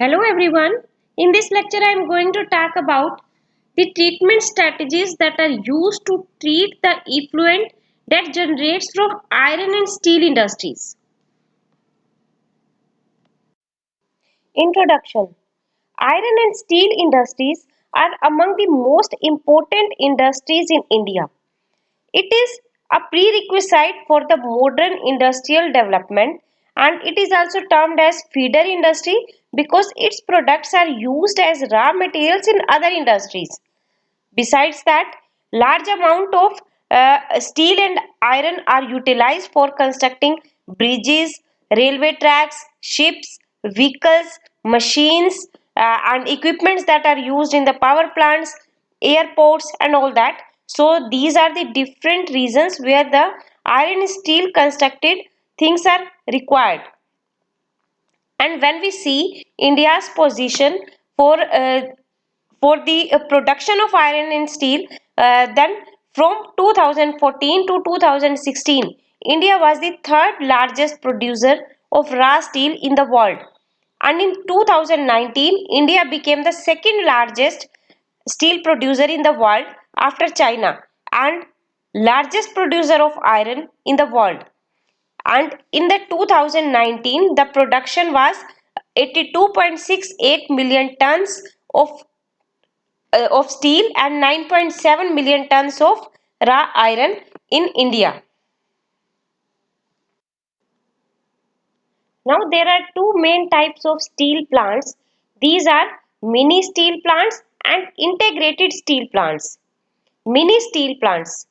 Hello everyone. In this lecture I am going to talk about the treatment strategies that are used to treat the effluent that generates from iron and steel industries. Introduction. Iron and steel industries are among the most important industries in India. It is a prerequisite for the modern industrial development, and it is also termed as feeder industry because its products are used as raw materials in other industries. Besides that, large amount of steel and iron are utilized for constructing bridges, railway tracks, ships, vehicles, machines, and equipments that are used in the power plants, airports, and all that. So these are the different reasons where the iron and steel constructed things are required. And when we see India's position for the production of iron and steel, then from 2014 to 2016, India was the third largest producer of raw steel in the world. And in 2019, India became the second largest steel producer in the world after China and largest producer of iron in the world. And in the 2019 the production was 82.68 million tons of steel and 9.7 million tons of raw iron in India. Now there are two main types of steel plants. These are mini steel plants and integrated steel plants. Mini steel plants.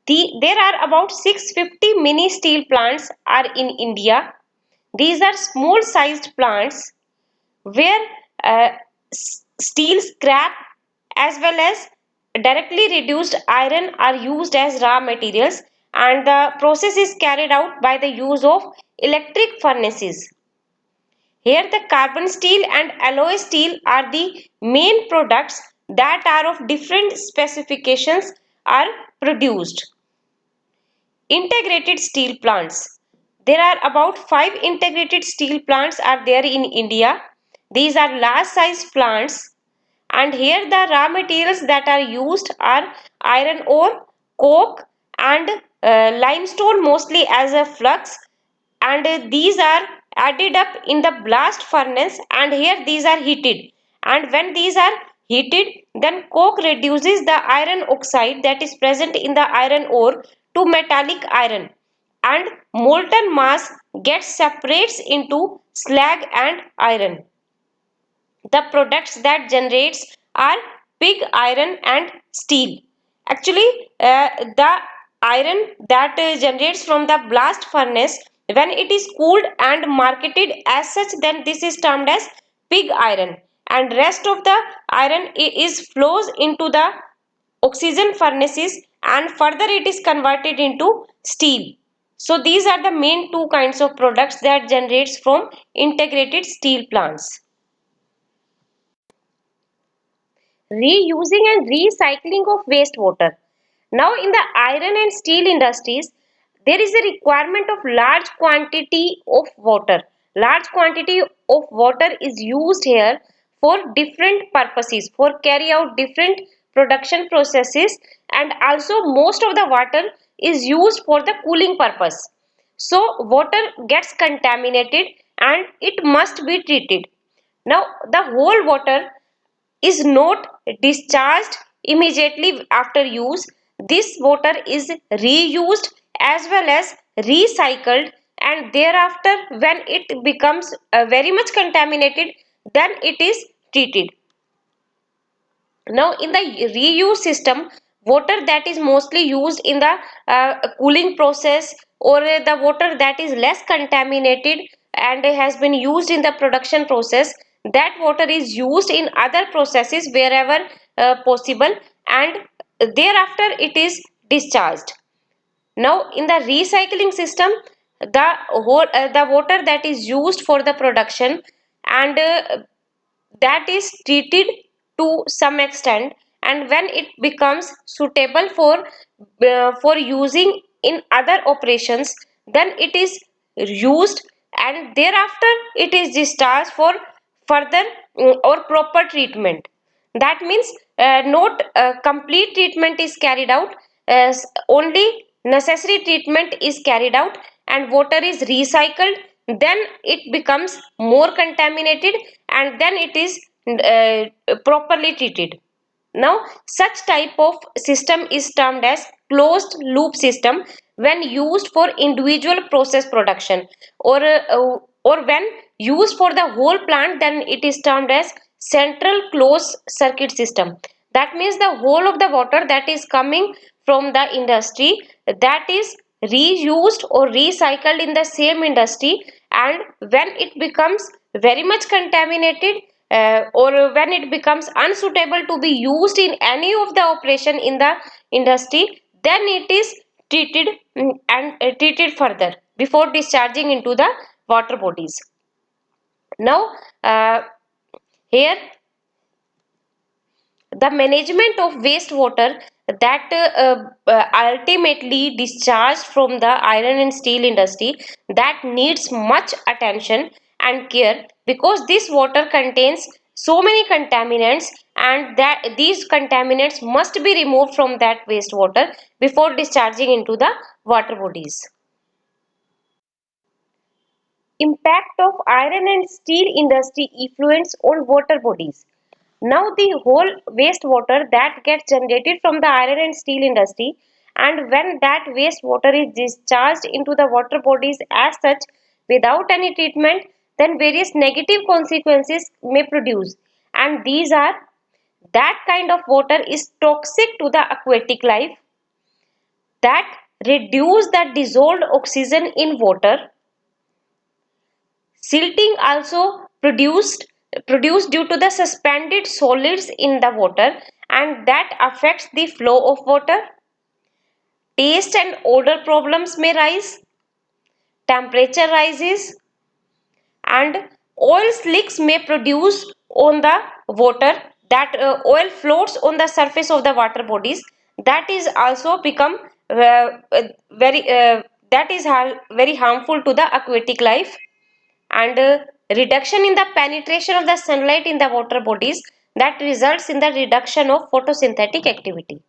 There are about 650 mini steel plants are in India. These are small sized plants where steel scrap as well as directly reduced iron are used as raw materials, and the process is carried out by the use of electric furnaces. Here the carbon steel and alloy steel are the main products that are of different specifications are produced. Integrated steel plants. There are about 5 integrated steel plants are there in India. These are large size plants, and here the raw materials that are used are iron ore, coke, and limestone mostly as a flux, and these are added up in the blast furnace, and here these are heated, and when these are heated then coke reduces the iron oxide that is present in the iron ore to metallic iron, and molten mass gets separates into slag and iron. The products that generates are pig iron and steel. Actually, the iron that generates from the blast furnace, when it is cooled and marketed as such, then this is termed as pig iron, and rest of the iron is flows into the oxygen furnaces, and further it is converted into steel. So these are the main two kinds of products that generates from integrated steel plants. Reusing and recycling of wastewater. Now, in the iron and steel industries, there is a requirement of large quantity of water. Large quantity of water is used here for different purposes, for carry out different production processes, and also most of the water is used for the cooling purpose. So, water gets contaminated and it must be treated. Now, the whole water is not discharged immediately after use. This water is reused as well as recycled, and thereafter when it becomes very much contaminated, then it is treated. Now in the reuse system, water that is mostly used in the cooling process, or the water that is less contaminated and has been used in the production process, that water is used in other processes wherever possible, and thereafter it is discharged. Now in the recycling system, the water that is used for the production, and that is treated to some extent, and when it becomes suitable for using in other operations, then it is used, and thereafter it is discharged for further or proper treatment. That means not complete treatment is carried out, only necessary treatment is carried out, and water is recycled, then it becomes more contaminated, and then it is properly treated. Now, such type of system is termed as closed loop system when used for individual process production, or when used for the whole plant, then it is termed as central closed circuit system. That means the whole of the water that is coming from the industry, that is reused or recycled in the same industry, and when it becomes very much contaminated, or when it becomes unsuitable to be used in any of the operation in the industry, then it is treated, and treated further before discharging into the water bodies. Now, here the management of wastewater that ultimately discharged from the iron and steel industry, that needs much attention and care, because this water contains so many contaminants, and that these contaminants must be removed from that wastewater before discharging into the water bodies. Impact of iron and steel industry effluents on water bodies. Now the whole wastewater that gets generated from the iron and steel industry, and when that wastewater is discharged into the water bodies as such without any treatment, then various negative consequences may produce, and these are: that kind of water is toxic to the aquatic life, that reduce the dissolved oxygen in water. Silting also produced due to the suspended solids in the water, and that affects the flow of water. Taste and odor problems may rise, temperature rises, and oil slicks may produce on the water, that oil floats on the surface of the water bodies, that is also become very that is very harmful to the aquatic life. And reduction in the penetration of the sunlight in the water bodies, that results in the reduction of photosynthetic activity.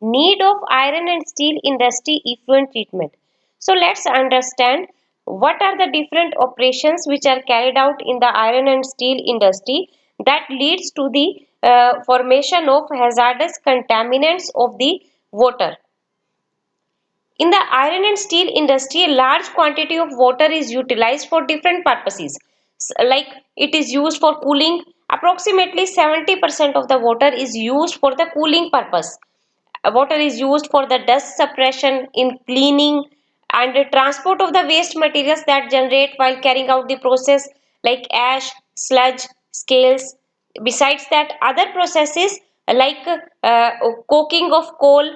Need of iron and steel industry effluent treatment. So let's understand what are the different operations which are carried out in the iron and steel industry that leads to the formation of hazardous contaminants of the water. In the iron and steel industry, a large quantity of water is utilized for different purposes. Like it is used for cooling. Approximately 70% of the water is used for the cooling purpose. Water is used for the dust suppression, in cleaning, and the transport of the waste materials that generate while carrying out the process, like ash, sludge, scales. Besides that, other processes like coking of coal,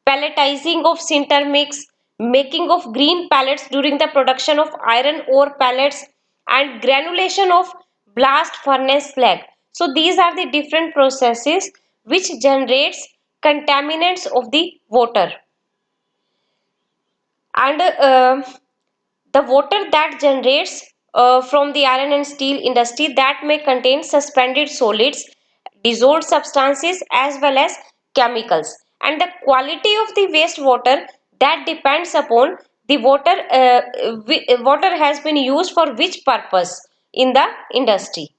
pelletizing of sinter mix, making of green pellets during the production of iron ore pellets, and granulation of blast furnace slag. So these are the different processes which generates contaminants of the water. And the water that generates from the iron and steel industry, that may contain suspended solids, dissolved substances, as well as chemicals. And the quality of the wastewater, that depends upon the water has been used for which purpose in the industry.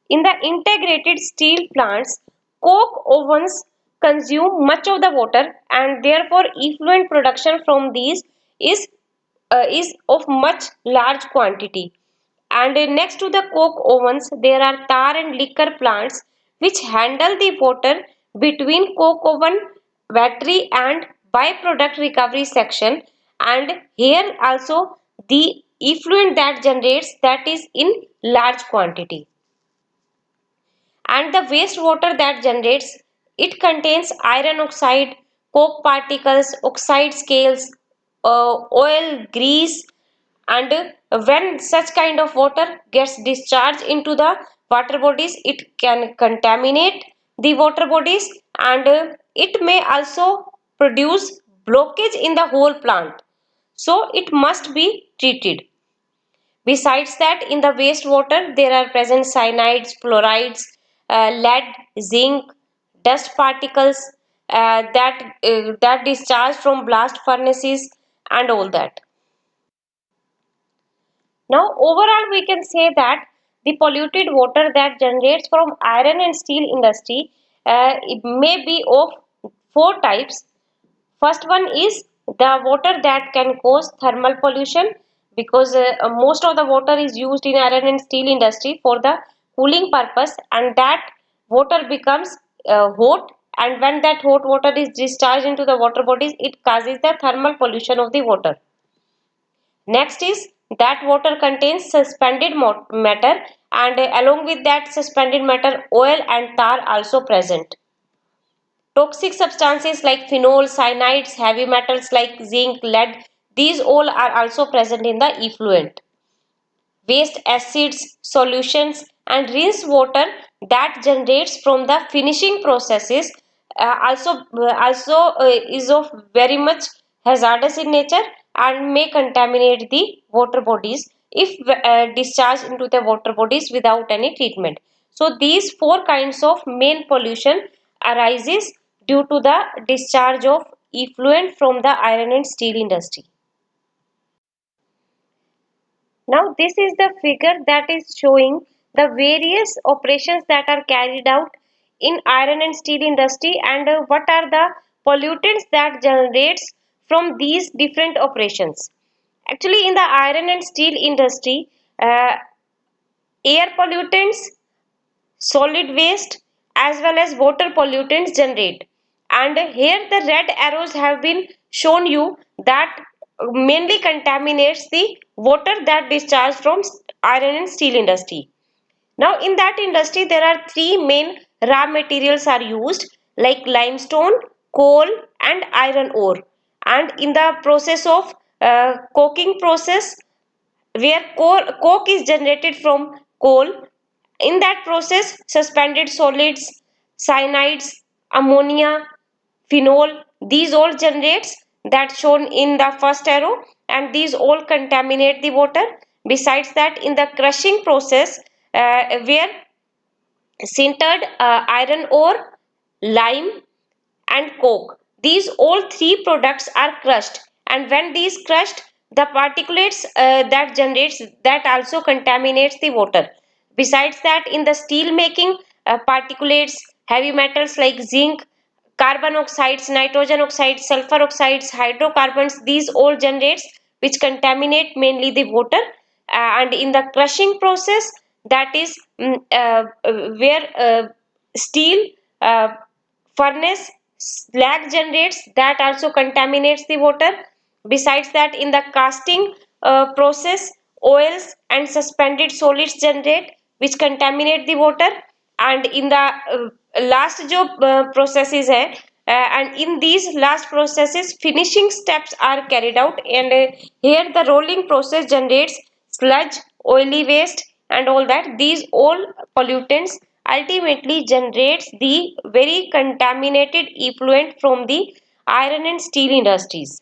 In the integrated steel plants, coke ovens consume much of the water, and therefore effluent production from these is of much large quantity. And next to the coke ovens, there are tar and liquor plants which handle the water between coke oven, battery, and byproduct recovery section. And here also the effluent that generates, that is in large quantity. And the wastewater that generates, it contains iron oxide, coke particles, oxide scales, oil, grease, and when such kind of water gets discharged into the water bodies, it can contaminate the water bodies, and it may also produce blockage in the whole plant. so it must be treated. Besides that, in the wastewater, there are present cyanides, fluorides, lead, zinc, dust particles that discharge from blast furnaces and all that. Now, overall, we can say that the polluted water that generates from iron and steel industry it may be of four types. First one is the water that can cause thermal pollution because most of the water is used in iron and steel industry for the cooling purpose, and that water becomes hot, and when that hot water is discharged into the water bodies, it causes the thermal pollution of the water. Next is that water contains suspended matter, and along with that suspended matter oil and tar also present. Toxic substances like phenol, cyanides, heavy metals like zinc, lead, these all are also present in the effluent. Waste acids, solutions and rinse water that generates from the finishing processes is of very much hazardous in nature and may contaminate the water bodies if discharged into the water bodies without any treatment. So these four kinds of main pollution arises due to the discharge of effluent from the iron and steel industry. Now this is the figure that is showing the various operations that are carried out in iron and steel industry, and what are the pollutants that generates from these different operations. Actually, in the iron and steel industry, air pollutants, solid waste as well as water pollutants generate, and here the red arrows have been shown you that mainly contaminates the water that discharge from iron and steel industry. Now in that industry there are three main raw materials are used like limestone, coal and iron ore, and in the process of coking process where coke is generated from coal. In that process, suspended solids, cyanides, ammonia, phenol, these all generates that shown in the first arrow, and these all contaminate the water. Besides that, in the crushing process, where sintered iron ore, lime and coke. These all three products are crushed, and when these crushed, the particulates that generates that also contaminates the water. Besides that, in the steel making, particulates, heavy metals like zinc, carbon oxides, nitrogen oxides, sulfur oxides, hydrocarbons, these all generates which contaminate mainly the water. And in the crushing process, that is where steel furnace slag generates that also contaminates the water. Besides that, in the casting process, oils and suspended solids generate which contaminate the water. And in the last जो processes है and in these last processes finishing steps are carried out, and here the rolling process generates sludge, oily waste and all that. These all pollutants ultimately generates the very contaminated effluent from the iron and steel industries.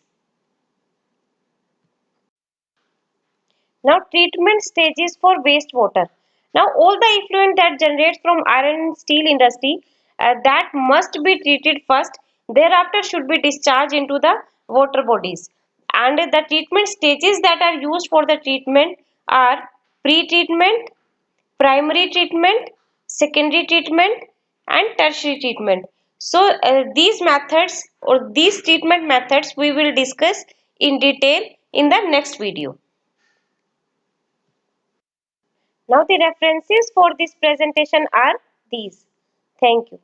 Now treatment stages for wastewater. Now all the effluent that generates from iron and steel industry that must be treated first. Thereafter should be discharged into the water bodies. And the treatment stages that are used for the treatment are pre-treatment, primary treatment, secondary treatment and tertiary treatment. So these methods or these treatment methods we will discuss in detail in the next video. Now the references for this presentation are these. Thank you.